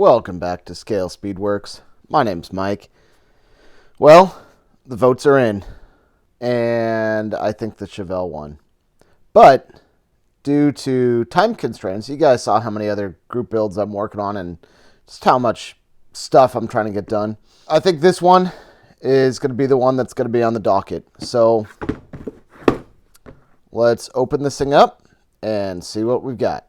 Welcome back to ScaleSpeedworks. My name's Mike. Well, the votes are in, and I think the Chevelle won. But due to time constraints, you guys saw how many other group builds I'm working on and just how much stuff I'm trying to get done. I think this one is going to be the one that's going to be on the docket. So let's open this thing up and see what we've got.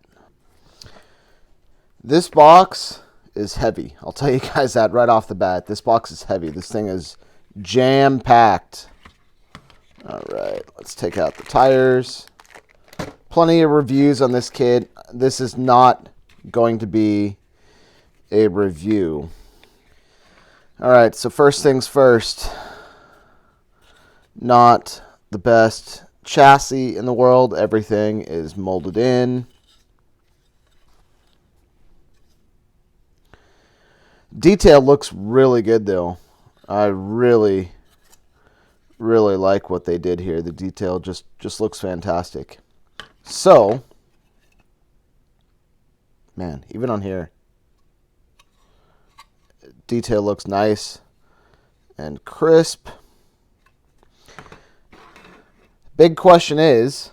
This box is heavy. I'll tell you guys that right off the bat. This box is heavy. This thing is jam-packed. All right, let's take out the tires. Plenty of reviews on this kit. This is not going to be a review. All right, so first things first. Not the best chassis in the world. Everything is molded in. Detail looks really good though. I really like what they did here. The detail just looks fantastic. So, man, even on here, detail looks nice and crisp. Big question is,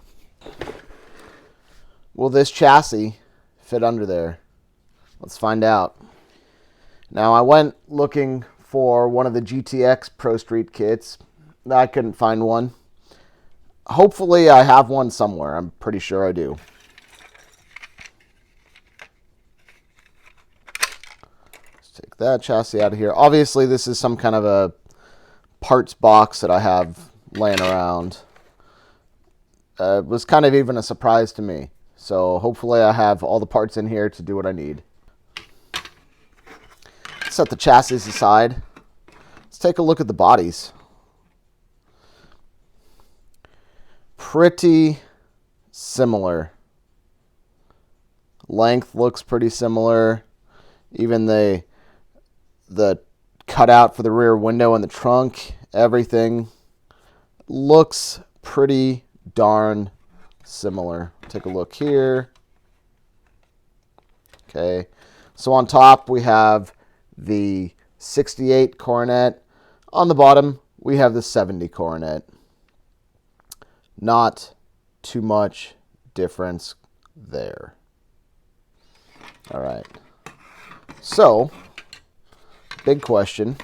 will this chassis fit under there? Let's find out. Now, I went looking for one of the GTX Pro Street kits. I couldn't find one. Hopefully, I have one somewhere. I'm pretty sure I do. Let's take that chassis out of here. Obviously, this is some kind of a parts box that I have laying around. It was kind of even a surprise to me. So, hopefully, I have all the parts in here to do what I need. Set the chassis aside. Let's take a look at the bodies. Pretty similar. Length looks pretty similar. Even the cutout for the rear window and the trunk, everything looks pretty darn similar. Take a look here. Okay. So on top we have the 68 Coronet. On the bottom, we have the 70 Coronet. Not too much difference there. All right. So, big question.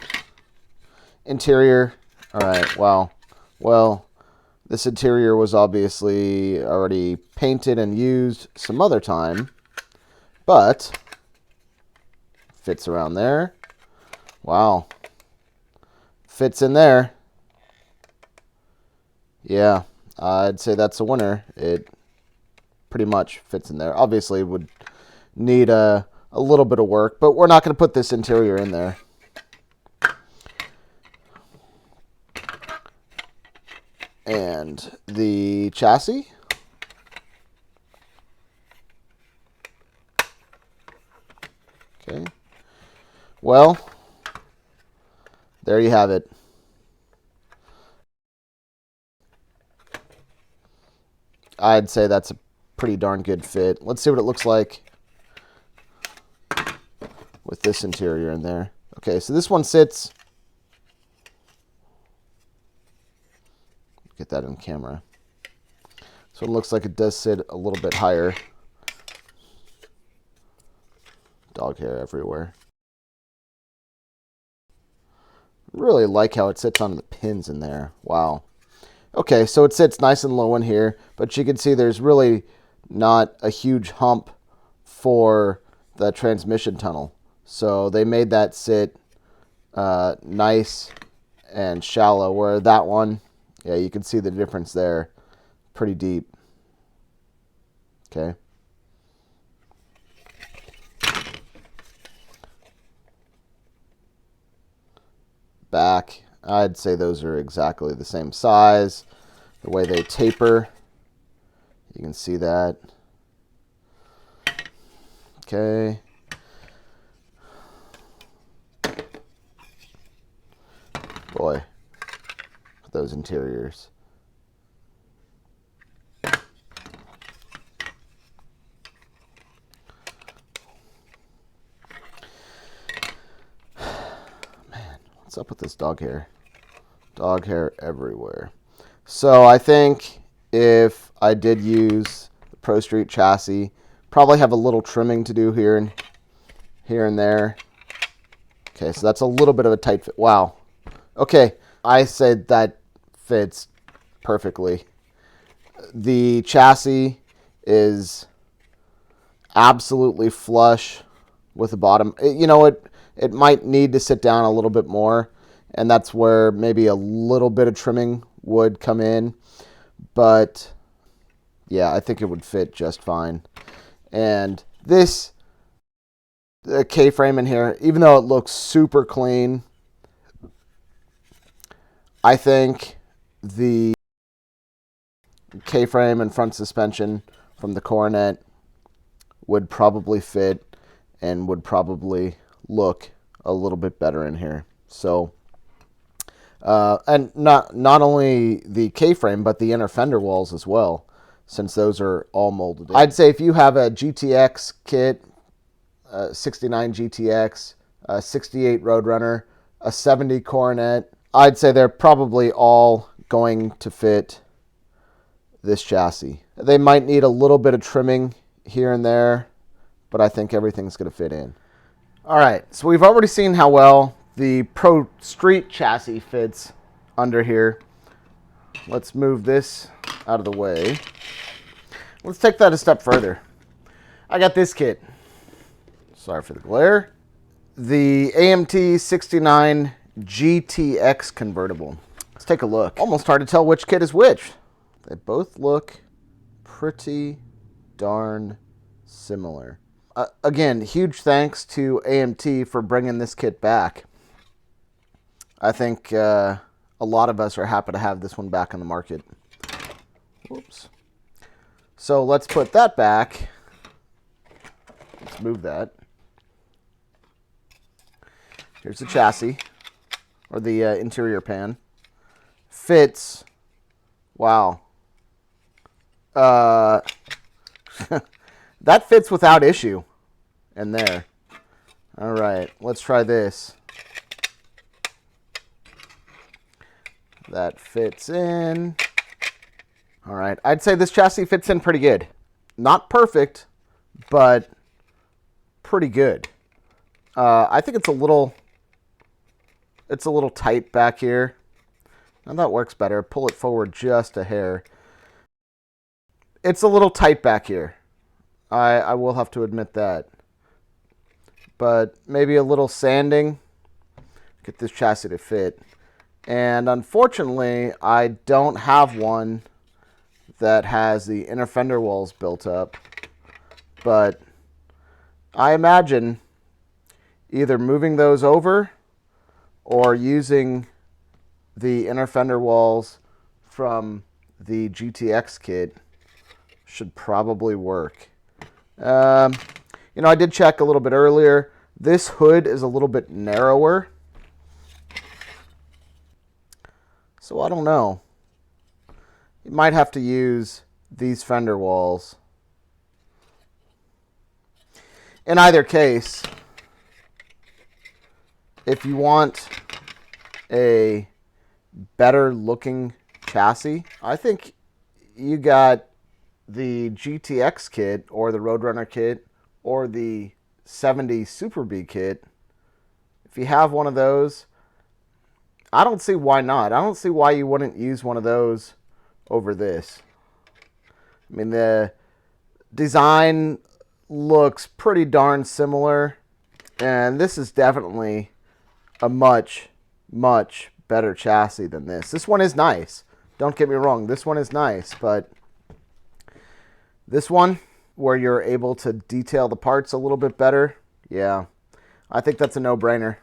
Interior. All right, wow. Well, this interior was obviously already painted and used some other time, but fits around there. Wow. Fits in there. Yeah, I'd say that's a winner. It pretty much fits in there. Obviously, it would need a little bit of work, but we're not going to put this interior in there. And the chassis. Okay. Well, there you have it. I'd say that's a pretty darn good fit. Let's see what it looks like with this interior in there. Okay, so this one sits. Get that on camera. So it looks like it does sit a little bit higher. Dog hair everywhere. Really like how it sits on the pins in there. Wow. Okay, so it sits nice and low in here, but you can see there's really not a huge hump for the transmission tunnel. So they made that sit nice and shallow, where that one, yeah, you can see the difference there. Pretty deep. Okay. Back, I'd say those are exactly the same size. The way they taper, you can see that. Okay. Boy, those interiors. What's up with this dog hair? Dog hair everywhere. So I think if I did use the Pro Street chassis, probably have a little trimming to do here and there. Okay, so that's a little bit of a tight fit. Wow. Okay, I said that fits perfectly. The chassis is absolutely flush with the bottom. It might need to sit down a little bit more, and that's where maybe a little bit of trimming would come in. But yeah, I think it would fit just fine. And this K-frame in here, even though it looks super clean, I think the K-frame and front suspension from the Coronet would probably fit and would probably look a little bit better in here. So, and not only the K-frame, but the inner fender walls as well, since those are all molded in. I'd say if you have a GTX kit, 69 GTX, 68 Roadrunner, a 70 Coronet, I'd say they're probably all going to fit this chassis. They might need a little bit of trimming here and there, but I think everything's going to fit in. All right, so we've already seen how well the Pro Street chassis fits under here. Let's move this out of the way. Let's take that a step further. I got this kit. Sorry for the glare. The AMT 69 GTX convertible. Let's take a look. Almost hard to tell which kit is which. They both look pretty darn similar. Again, huge thanks to AMT for bringing this kit back. I think a lot of us are happy to have this one back on the market. Whoops. So let's put that back. Let's move that. Here's the chassis, or the interior pan. Fits. Wow. That fits without issue in there. All right, let's try this. That fits in. All right, I'd say this chassis fits in pretty good. Not perfect, but pretty good. I think it's a little tight back here. And that works better. Pull it forward just a hair. It's a little tight back here. I will have to admit that. But maybe a little sanding. Get this chassis to fit. And unfortunately, I don't have one that has the inner fender walls built up. But I imagine either moving those over or using the inner fender walls from the GTX kit should probably work. I did check a little bit earlier. This hood is a little bit narrower. So I don't know. You might have to use these fender walls. In either case, if you want a better looking chassis, I think you got the GTX kit or the Roadrunner kit or the 70 Super B kit. If you have one of those, I don't see why not. I don't see why you wouldn't use one of those over this. I mean, the design looks pretty darn similar, and this is definitely a much, much better chassis than this. This one is nice. Don't get me wrong. This one is nice, but this one, where you're able to detail the parts a little bit better, yeah, I think that's a no-brainer.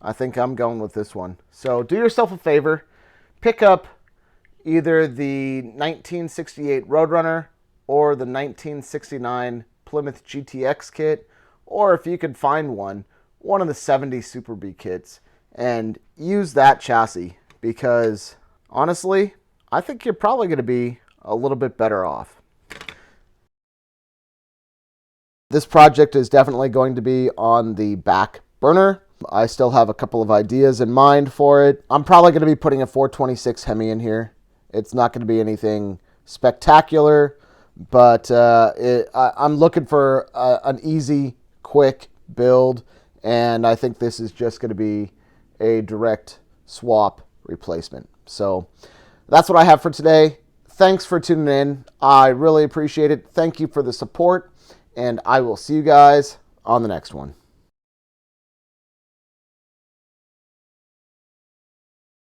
I think I'm going with this one. So do yourself a favor. Pick up either the 1968 Roadrunner or the 1969 Plymouth GTX kit, or if you could find one of the 70 Super B kits, and use that chassis, because honestly, I think you're probably going to be a little bit better off. This project is definitely going to be on the back burner. I still have a couple of ideas in mind for it. I'm probably going to be putting a 426 Hemi in here. It's not going to be anything spectacular, but I'm looking for an easy, quick build, and I think this is just going to be a direct swap replacement. So that's what I have for today. Thanks for tuning in. I really appreciate it. Thank you for the support, and I will see you guys on the next one.